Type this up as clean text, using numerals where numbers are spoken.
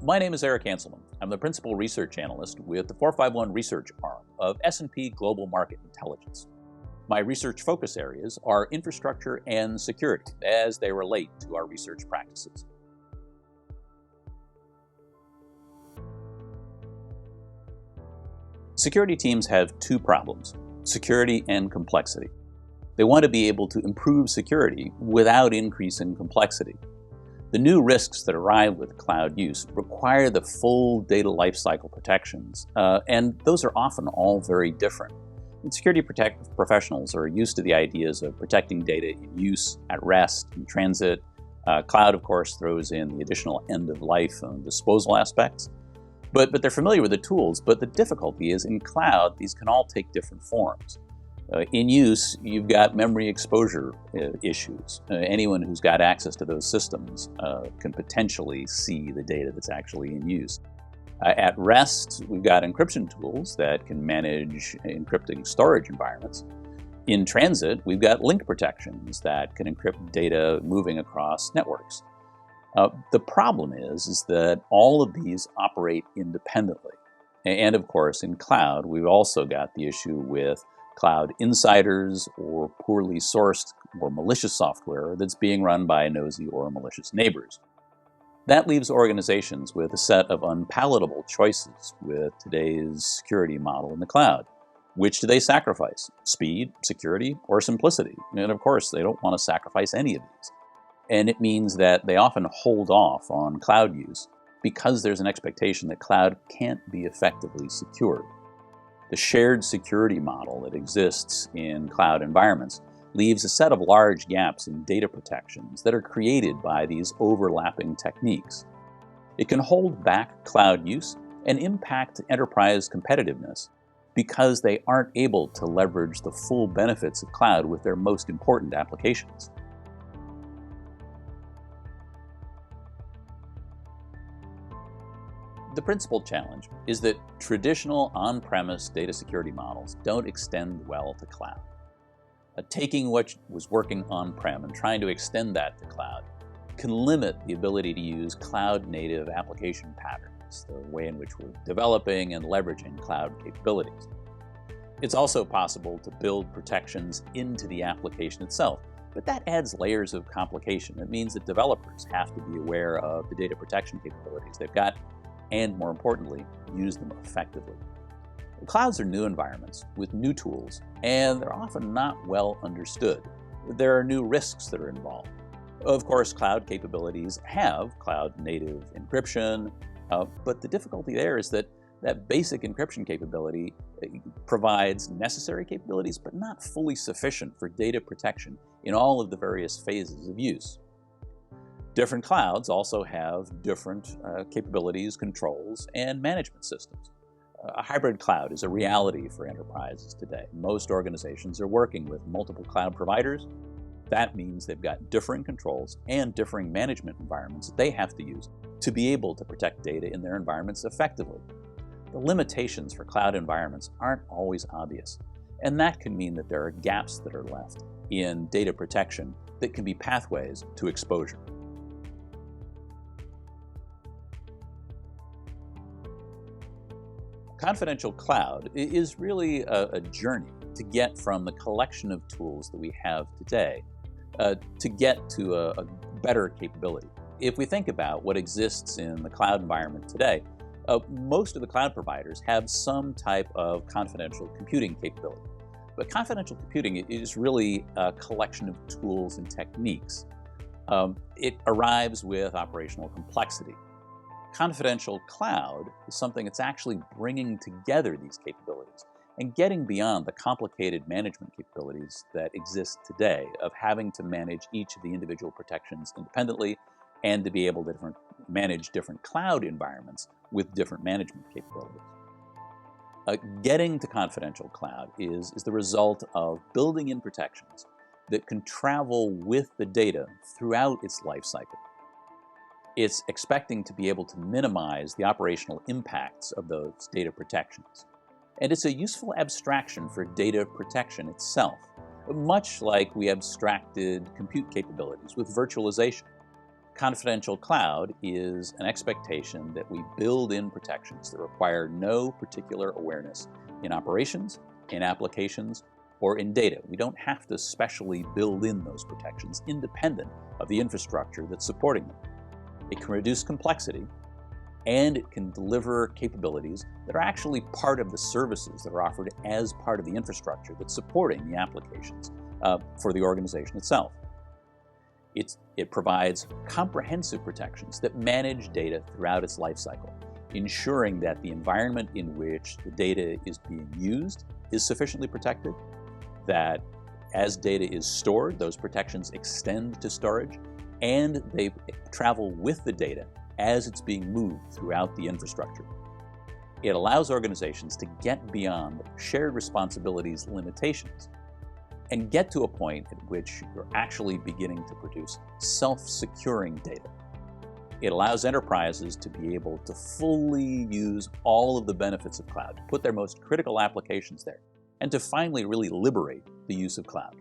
My name is Eric Hanselman. I'm the Principal Research Analyst with the 451 Research arm of S&P Global Market Intelligence. My research focus areas are infrastructure and security as they relate to our research practices. Security teams have two problems: security and complexity. They want to be able to improve security without increasing complexity. The new risks that arrive with cloud use require the full data lifecycle protections, and those are often all very different. And security professionals are used to the ideas of protecting data in use, at rest, in transit. Cloud, of course, throws in the additional end-of-life and disposal aspects. But they're familiar with the tools, but the difficulty is in cloud, these can all take different forms. In use, you've got memory exposure issues. Anyone who's got access to those systems can potentially see the data that's actually in use. At rest, we've got encryption tools that can manage encrypting storage environments. In transit, we've got link protections that can encrypt data moving across networks. The problem is that all of these operate independently. And of course, in cloud, we've also got the issue with cloud insiders or poorly sourced or malicious software that's being run by nosy or malicious neighbors. That leaves organizations with a set of unpalatable choices with today's security model in the cloud. Which do they sacrifice? Speed, security, or simplicity? And of course, they don't want to sacrifice any of these. And it means that they often hold off on cloud use because there's an expectation that cloud can't be effectively secured. The shared security model that exists in cloud environments leaves a set of large gaps in data protections that are created by these overlapping techniques. It can hold back cloud use and impact enterprise competitiveness because they aren't able to leverage the full benefits of cloud with their most important applications. The principal challenge is that traditional on-premise data security models don't extend well to cloud. Taking what was working on-prem and trying to extend that to cloud can limit the ability to use cloud-native application patterns, the way in which we're developing and leveraging cloud capabilities. It's also possible to build protections into the application itself, but that adds layers of complication. It means that developers have to be aware of the data protection capabilities they've got and, more importantly, use them effectively. Clouds are new environments with new tools, and they're often not well understood. There are new risks that are involved. Of course, cloud capabilities have cloud-native encryption, but the difficulty there is that basic encryption capability provides necessary capabilities, but not fully sufficient for data protection in all of the various phases of use. Different clouds also have different capabilities, controls, and management systems. A hybrid cloud is a reality for enterprises today. Most organizations are working with multiple cloud providers. That means they've got differing controls and differing management environments that they have to use to be able to protect data in their environments effectively. The limitations for cloud environments aren't always obvious, and that can mean that there are gaps that are left in data protection that can be pathways to exposure. Confidential cloud is really a journey to get from the collection of tools that we have today to get to a better capability. If we think about what exists in the cloud environment today, most of the cloud providers have some type of confidential computing capability. But confidential computing is really a collection of tools and techniques. It arrives with operational complexity. Confidential cloud is something that's actually bringing together these capabilities and getting beyond the complicated management capabilities that exist today of having to manage each of the individual protections independently and to be able to manage different cloud environments with different management capabilities. Getting to confidential cloud is the result of building in protections that can travel with the data throughout its life cycle. It's expecting to be able to minimize the operational impacts of those data protections. And it's a useful abstraction for data protection itself, much like we abstracted compute capabilities with virtualization. Confidential cloud is an expectation that we build in protections that require no particular awareness in operations, in applications, or in data. We don't have to specially build in those protections independent of the infrastructure that's supporting them. It can reduce complexity, and it can deliver capabilities that are actually part of the services that are offered as part of the infrastructure that's supporting the applications for the organization itself. It provides comprehensive protections that manage data throughout its life cycle, ensuring that the environment in which the data is being used is sufficiently protected, that as data is stored, those protections extend to storage, and they travel with the data as it's being moved throughout the infrastructure. It allows organizations to get beyond shared responsibilities limitations and get to a point at which you're actually beginning to produce self-securing data. It allows enterprises to be able to fully use all of the benefits of cloud, to put their most critical applications there, and to finally really liberate the use of cloud.